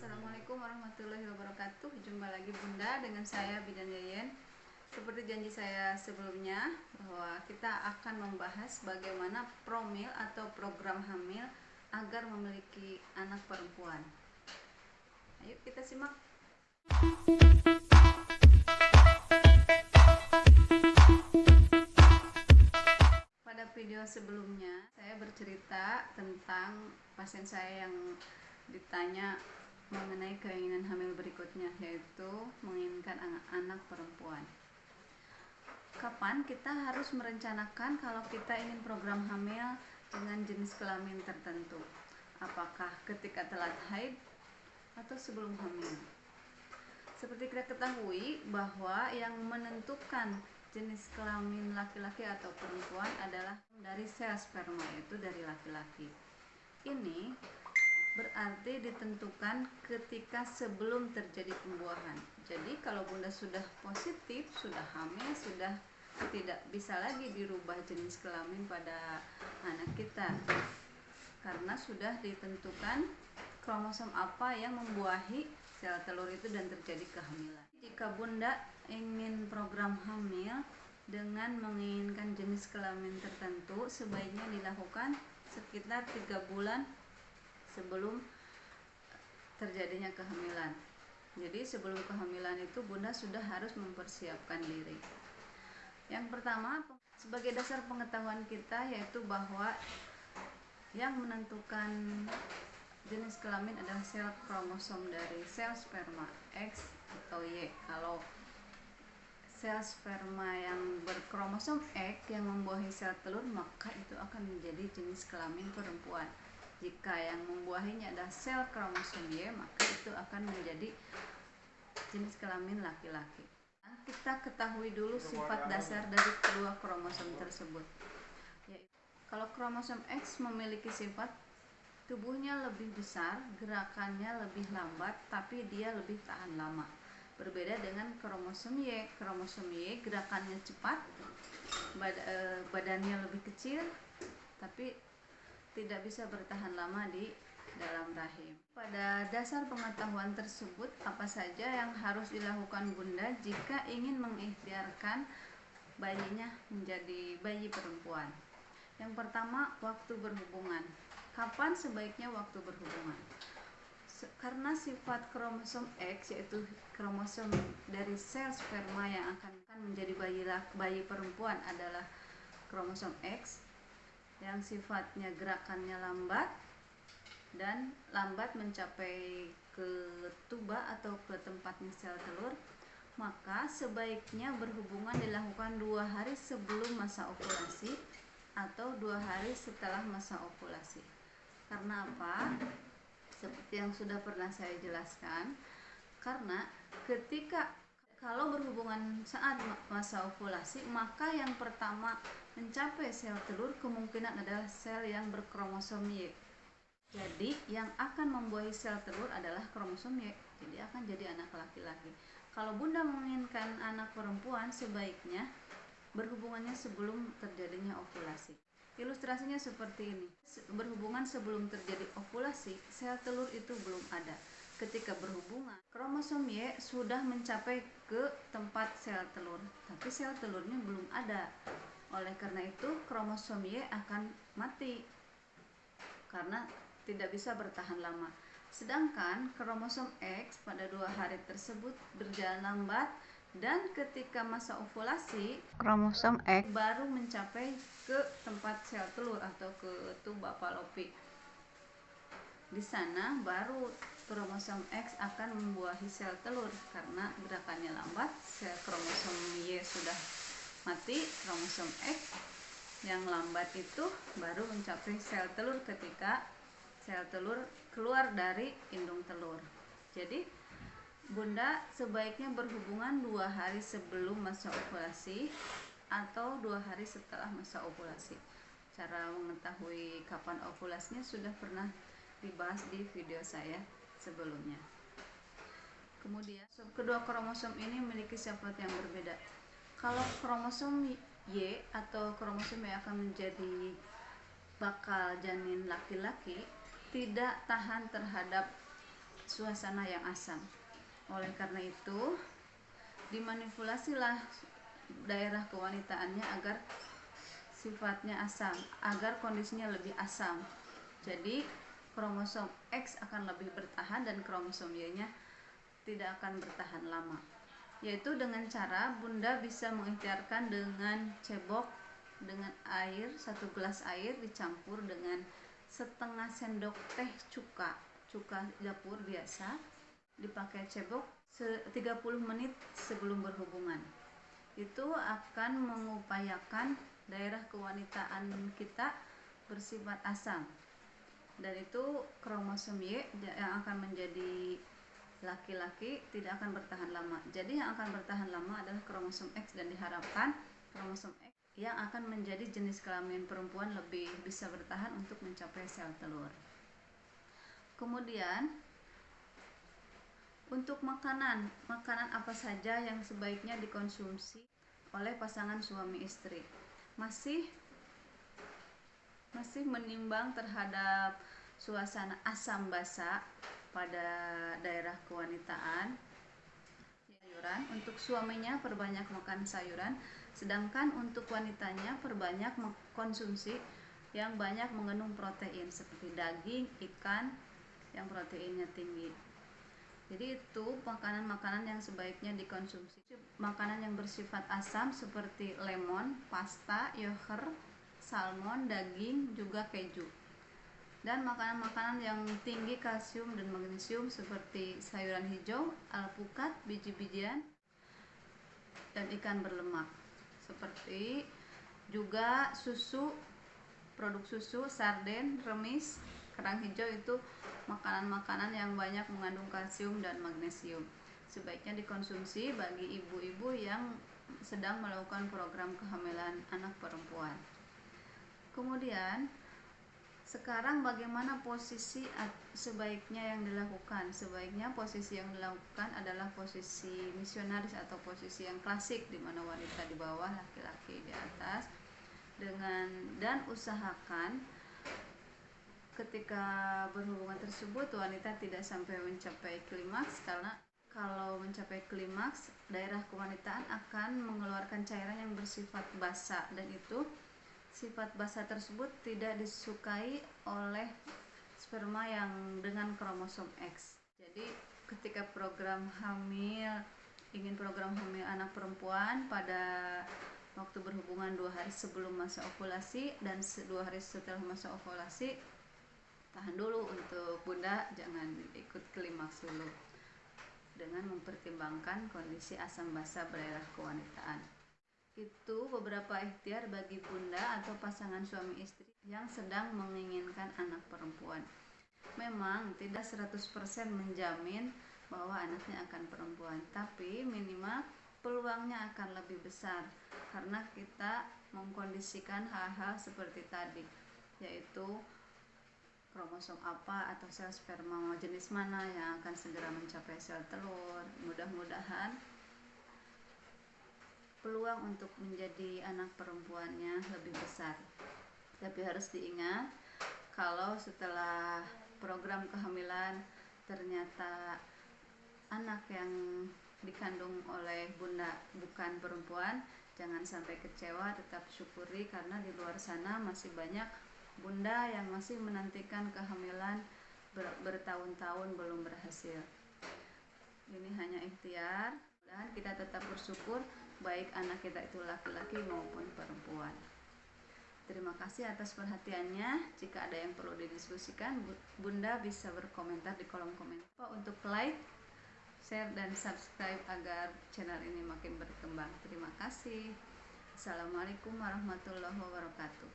Assalamualaikum warahmatullahi wabarakatuh. Jumpa lagi Bunda dengan saya Bidan Yayen. Seperti janji saya sebelumnya bahwa kita akan membahas bagaimana promil atau program hamil agar memiliki anak perempuan. Ayo kita simak. Pada video sebelumnya saya bercerita tentang pasien saya yang ditanya mengenai keinginan hamil berikutnya, yaitu menginginkan anak perempuan. Kapan kita harus merencanakan kalau kita ingin program hamil dengan jenis kelamin tertentu? Apakah ketika telat haid atau sebelum hamil? Seperti kita ketahui bahwa yang menentukan jenis kelamin laki-laki atau perempuan adalah dari sel sperma, yaitu dari laki-laki. Ini berarti ditentukan ketika sebelum terjadi pembuahan. Jadi kalau Bunda sudah positif, sudah hamil, sudah tidak bisa lagi dirubah jenis kelamin pada anak kita, karena sudah ditentukan kromosom apa yang membuahi sel telur itu dan terjadi kehamilan. Jika Bunda ingin program hamil dengan menginginkan jenis kelamin tertentu, sebaiknya dilakukan sekitar 3 bulan sebelum terjadinya kehamilan. Jadi sebelum kehamilan itu Bunda sudah harus mempersiapkan diri. Yang pertama, sebagai dasar pengetahuan kita, yaitu bahwa yang menentukan jenis kelamin adalah sel kromosom dari sel sperma X atau Y. Kalau sel sperma yang berkromosom X yang membuahi sel telur, maka itu akan menjadi jenis kelamin perempuan. Jika yang membuahinya adalah sel kromosom Y, maka itu akan menjadi jenis kelamin laki-laki. Kita ketahui dulu sifat dasar dari kedua kromosom tersebut. Kalau kromosom X memiliki sifat tubuhnya lebih besar, gerakannya lebih lambat, tapi dia lebih tahan lama. Berbeda dengan kromosom Y. Kromosom Y gerakannya cepat, badannya lebih kecil, tapi tidak bisa bertahan lama di dalam rahim. Pada dasar pengetahuan tersebut, apa saja yang harus dilakukan Bunda jika ingin mengikhtiarkan bayinya menjadi bayi perempuan? Yang pertama, waktu berhubungan. Kapan sebaiknya waktu berhubungan? Karena sifat kromosom X, yaitu kromosom dari sel sperma yang akan menjadi bayi perempuan adalah kromosom X, yang sifatnya gerakannya lambat dan lambat mencapai ke tuba atau ke tempatnya sel telur, maka sebaiknya berhubungan dilakukan 2 hari sebelum masa ovulasi atau 2 hari setelah masa ovulasi. Karena apa? Seperti yang sudah pernah saya jelaskan, karena ketika kalau berhubungan saat masa ovulasi, maka yang pertama mencapai sel telur kemungkinan adalah sel yang berkromosom Y. Jadi yang akan membuahi sel telur adalah kromosom Y. Jadi akan jadi anak laki-laki. Kalau Bunda menginginkan anak perempuan, sebaiknya berhubungannya sebelum terjadinya ovulasi. Ilustrasinya seperti ini. Berhubungan sebelum terjadi ovulasi, sel telur itu belum ada. Ketika berhubungan, kromosom Y sudah mencapai ke tempat sel telur, tapi sel telurnya belum ada. Oleh karena itu, kromosom Y akan mati karena tidak bisa bertahan lama. Sedangkan kromosom X pada 2 hari tersebut berjalan lambat, dan ketika masa ovulasi, kromosom X baru mencapai ke tempat sel telur atau ke tuba falopi. Di sana baru kromosom X akan membuahi sel telur karena gerakannya lambat. Sel kromosom Y sudah mati, kromosom X yang lambat itu baru mencapai sel telur ketika sel telur keluar dari indung telur. Jadi Bunda sebaiknya berhubungan 2 hari sebelum masa ovulasi atau 2 hari setelah masa ovulasi. Cara mengetahui kapan ovulasinya sudah pernah dibahas di video saya sebelumnya. Kemudian kedua kromosom ini memiliki sifat yang berbeda. Kalau kromosom Y atau kromosom yang akan menjadi bakal janin laki-laki tidak tahan terhadap suasana yang asam. Oleh karena itu, dimanipulasilah daerah kewanitaannya agar sifatnya asam, agar kondisinya lebih asam. Jadi kromosom X akan lebih bertahan dan kromosom Y-nya tidak akan bertahan lama. Yaitu dengan cara bunda bisa mengikhtiarkan dengan cebok dengan air, 1 gelas air dicampur dengan setengah sendok teh cuka dapur biasa, dipakai cebok 30 menit sebelum berhubungan. Itu akan mengupayakan daerah kewanitaan kita bersifat asam, dan itu kromosom Y yang akan menjadi laki-laki tidak akan bertahan lama. Jadi yang akan bertahan lama adalah kromosom X, dan diharapkan kromosom X yang akan menjadi jenis kelamin perempuan lebih bisa bertahan untuk mencapai sel telur. Kemudian untuk makanan apa saja yang sebaiknya dikonsumsi oleh pasangan suami istri? Masih menimbang terhadap suasana asam basa pada daerah kewanitaan. Sayuran, untuk suaminya perbanyak makan sayuran, sedangkan untuk wanitanya perbanyak konsumsi yang banyak mengandung protein seperti daging, ikan yang proteinnya tinggi. Jadi itu makanan-makanan yang sebaiknya dikonsumsi. Makanan yang bersifat asam seperti lemon, pasta, yogurt, salmon, daging, juga keju. Dan makanan-makanan yang tinggi kalsium dan magnesium seperti sayuran hijau, alpukat, biji-bijian, dan ikan berlemak. Seperti juga susu, produk susu, sarden, remis, kerang hijau, itu makanan-makanan yang banyak mengandung kalsium dan magnesium. Sebaiknya dikonsumsi bagi ibu-ibu yang sedang melakukan program kehamilan anak perempuan. Kemudian sekarang bagaimana posisi sebaiknya yang dilakukan? Sebaiknya posisi yang dilakukan adalah posisi misionaris atau posisi yang klasik, di mana wanita di bawah, laki-laki di atas, dan usahakan ketika berhubungan tersebut wanita tidak sampai mencapai klimaks, karena kalau mencapai klimaks daerah kewanitaan akan mengeluarkan cairan yang bersifat basa, dan itu sifat basa tersebut tidak disukai oleh sperma yang dengan kromosom X. Jadi ketika ingin program hamil anak perempuan pada waktu berhubungan 2 hari sebelum masa ovulasi dan 2 hari setelah masa ovulasi, tahan dulu untuk bunda, jangan ikut klimaks dulu, dengan mempertimbangkan kondisi asam basa daerah kewanitaan. Itu beberapa ikhtiar bagi bunda atau pasangan suami istri yang sedang menginginkan anak perempuan. Memang tidak 100% menjamin bahwa anaknya akan perempuan, tapi minimal peluangnya akan lebih besar karena kita mengkondisikan hal-hal seperti tadi, yaitu kromosom apa atau sel sperma jenis mana yang akan segera mencapai sel telur. Mudah-mudahan peluang untuk menjadi anak perempuannya lebih besar. Tapi harus diingat, kalau setelah program kehamilan ternyata anak yang dikandung oleh bunda bukan perempuan, jangan sampai kecewa, tetap syukuri karena di luar sana masih banyak bunda yang masih menantikan kehamilan bertahun-tahun belum berhasil. Ini hanya ikhtiar, dan kita tetap bersyukur baik anak kita itu laki-laki maupun perempuan. Terima kasih atas perhatiannya. Jika ada yang perlu didiskusikan, bunda bisa berkomentar di kolom komentar. Untuk like, share, dan subscribe agar channel ini makin berkembang. Terima kasih. Assalamualaikum warahmatullahi wabarakatuh.